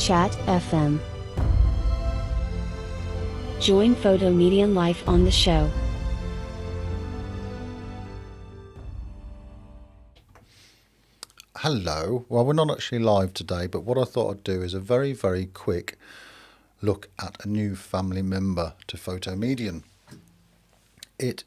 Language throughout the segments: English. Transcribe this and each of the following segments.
Chat FM. Join FotoMedien live on the show. Hello. Well, we're not actually live today, but what I thought I'd do is a very, very quick look at a new family member to FotoMedien. It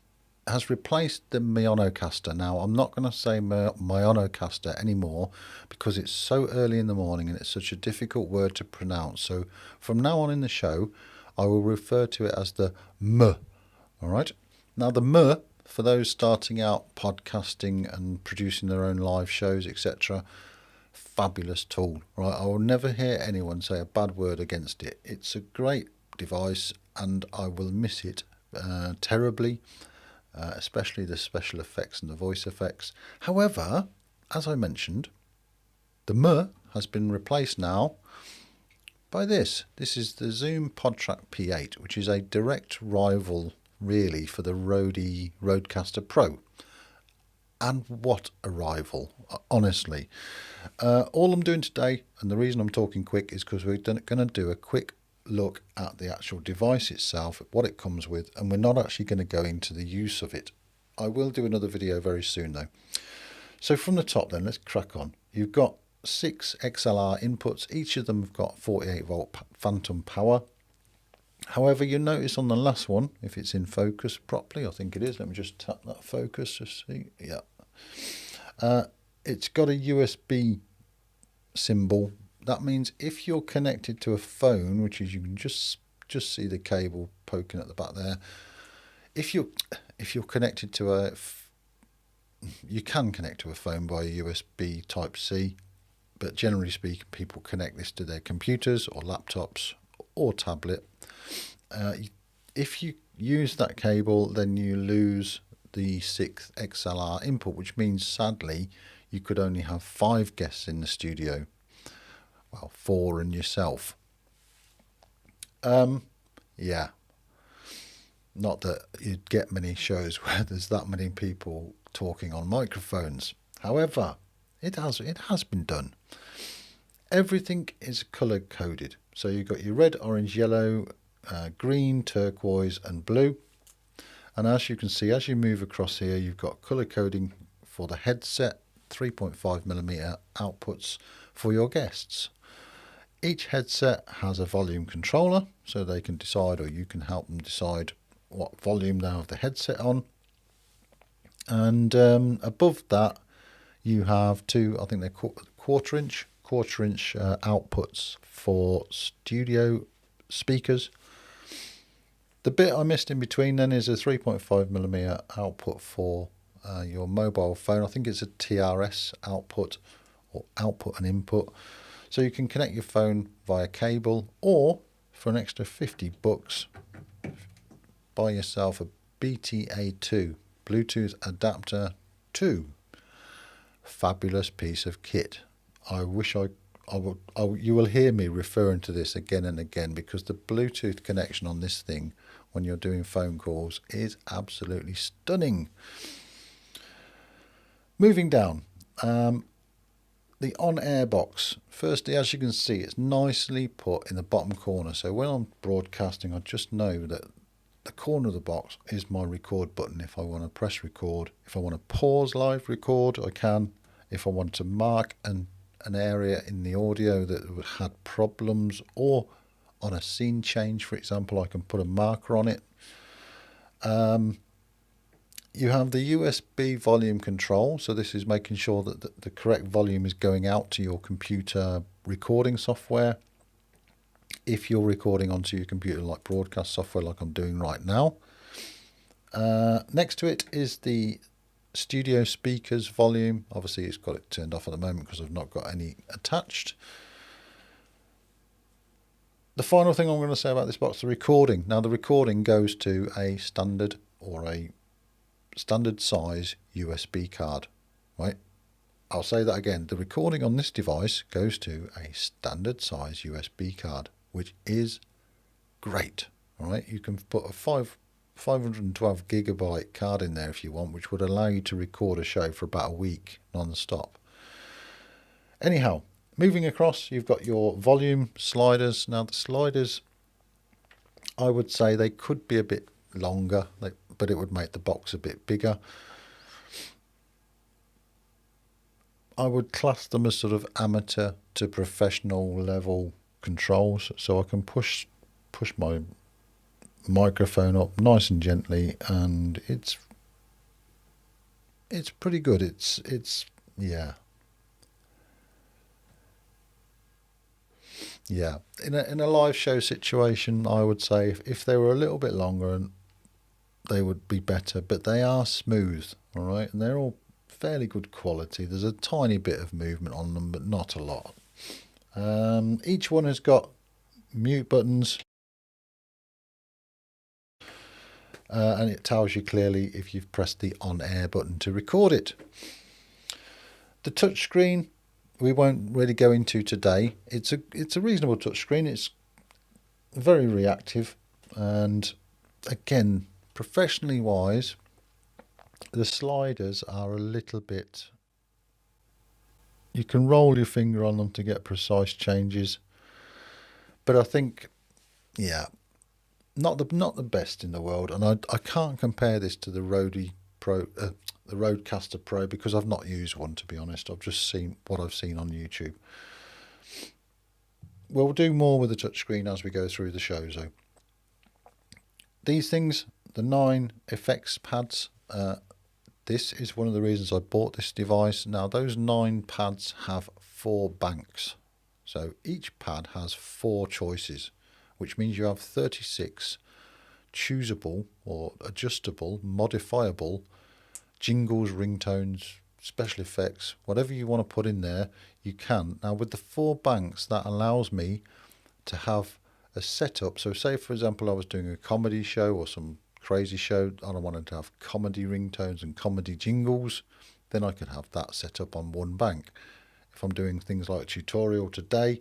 has replaced the Mionocaster. Now, I'm not going to say Mionocaster anymore because it's so early in the morning and it's such a difficult word to pronounce. So from now on in the show, I will refer to it as the M. All right. Now, the M, for those starting out podcasting and producing their own live shows, etc., fabulous tool, right? I will never hear anyone say a bad word against it. It's a great device and I will miss it terribly, especially the special effects and the voice effects. However, as I mentioned, the M has been replaced now by this. This is the Zoom Podtrak P8, which is a direct rival really for the Rodecaster Pro. And what a rival, honestly. All I'm doing today, and the reason I'm talking quick, is because we're going to do a quick look at the actual device itself, what it comes with, and we're not actually going to go into the use of it. I will do another video very soon though. So from the top then, let's crack on. You've got 6 XLR inputs, each of them have got 48 volt phantom power. However, you'll notice on the last one, if it's in focus properly, I think it is, let me just tap that focus to see, yeah. It's got a USB symbol. That means if you're connected to a phone, which is, you can just see the cable poking at the back there. If you're connected to you can connect to a phone by USB Type C, but generally speaking, people connect this to their computers or laptops or tablet. If you use that cable, then you lose the 6th XLR input, which means sadly you could only have 5 guests in the studio. Well, 4 and yourself. Yeah. Not that you'd get many shows where there's that many people talking on microphones. However, it has been done. Everything is color coded. So you've got your red, orange, yellow, green, turquoise and blue. And as you can see, as you move across here, you've got color coding for the headset, 3.5mm outputs for your guests. Each headset has a volume controller, so they can decide, or you can help them decide what volume they have the headset on. And above that, you have 2, I think they're quarter inch outputs for studio speakers. The bit I missed in between then is a 3.5mm output for your mobile phone. I think it's a TRS output, or output and input. So you can connect your phone via cable, or for an extra $50, buy yourself a BTA2 Bluetooth adapter 2. Fabulous piece of kit. I wish you will hear me referring to this again and again, because the Bluetooth connection on this thing when you're doing phone calls is absolutely stunning. Moving down, the on-air box. Firstly, as you can see, it's nicely put in the bottom corner. So when I'm broadcasting, I just know that the corner of the box is my record button. If I want to press record, if I want to pause live record, I can. If I want to mark an area in the audio that had problems, or on a scene change, for example, I can put a marker on it. You have the USB volume control, so this is making sure that the correct volume is going out to your computer recording software. If you're recording onto your computer like broadcast software like I'm doing right now. Next to it is the studio speakers volume. Obviously it's got it turned off at the moment because I've not got any attached. The final thing I'm going to say about this box, the recording. Now the recording goes to a standard or a standard size USB card, right? I'll say that again. The recording on this device goes to a standard size USB card, which is great. All right, you can put a 512 gigabyte card in there if you want, which would allow you to record a show for about a week non-stop. Anyhow, Moving across, you've got your volume sliders. Now the sliders, I would say they could be a bit longer, but it would make the box a bit bigger. I would class them as sort of amateur to professional level controls, so I can push my microphone up nice and gently, and it's pretty good. It's yeah. In a live show situation, I would say if they were a little bit longer, and they would be better, but they are smooth, all right, and they're all fairly good quality. There's a tiny bit of movement on them, but not a lot. Each one has got mute buttons, and it tells you clearly if you've pressed the on-air button to record it. The touchscreen we won't really go into today. It's a reasonable touchscreen. It's very reactive, and again, professionally wise, the sliders are a little bit, you can roll your finger on them to get precise changes, but I think, yeah, not the best in the world. And I can't compare this to the the Rodecaster Pro, because I've not used one, to be honest. I've just seen what I've seen on YouTube. We'll do more with the touchscreen as we go through the show, though. These things, the 9 effects pads, this is one of the reasons I bought this device. Now, those 9 pads have 4 banks. So each pad has 4 choices, which means you have 36 choosable or adjustable, modifiable jingles, ringtones, special effects, whatever you want to put in there, you can. Now, with the 4 banks, that allows me to have a setup. So say, for example, I was doing a comedy show or some crazy show, and I wanted to have comedy ringtones and comedy jingles, then I could have that set up on one bank. If I'm doing things like a tutorial today,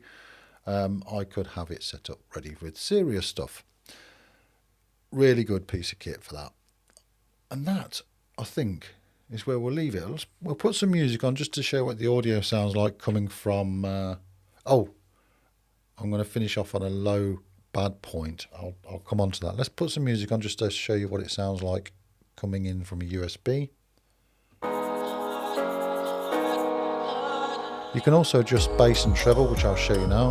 I could have it set up ready with serious stuff. Really good piece of kit for that. And that, I think, is where we'll leave it. We'll put some music on just to show what the audio sounds like coming from... I'm going to finish off on a low bad point. I'll come on to that. Let's put some music on just to show you what it sounds like coming in from a USB. You can also adjust bass and treble, which I'll show you now.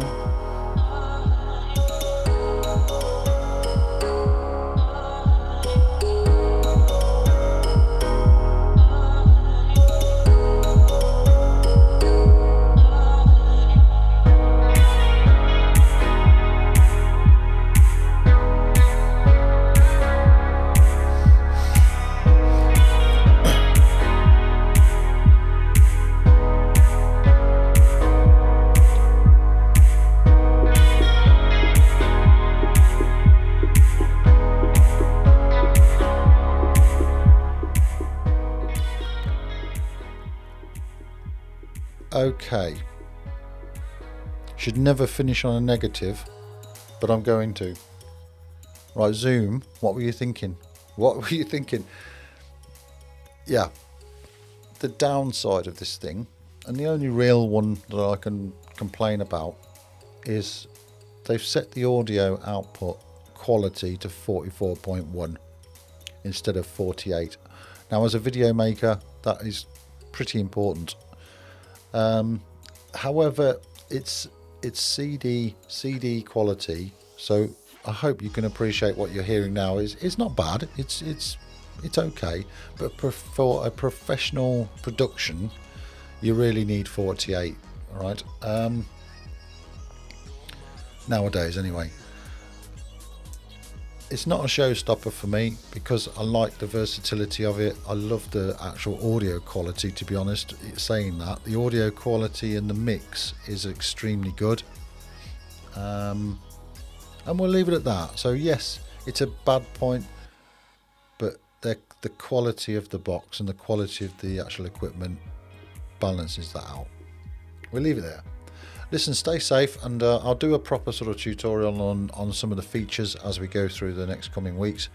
Okay, should never finish on a negative, but I'm going to. Right, Zoom, what were you thinking? Yeah, the downside of this thing, and the only real one that I can complain about, is they've set the audio output quality to 44.1 instead of 48. Now, as a video maker, that is pretty important. However, it's CD quality, so I hope you can appreciate what you're hearing now. It's not bad. It's okay, but for a professional production, you really need 48. All right. Nowadays, anyway. It's not a showstopper for me because I like the versatility of it. I love the actual audio quality, to be honest. Saying that, the audio quality and the mix is extremely good. And we'll leave it at that. So yes, it's a bad point, but the quality of the box and the quality of the actual equipment balances that out. We'll leave it there. Listen, stay safe, and I'll do a proper sort of tutorial on some of the features as we go through the next coming weeks.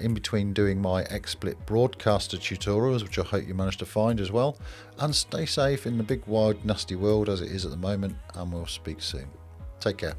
in between doing my XSplit broadcaster tutorials, which I hope you managed to find as well. And stay safe in the big, wide, nasty world as it is at the moment, and we'll speak soon. Take care.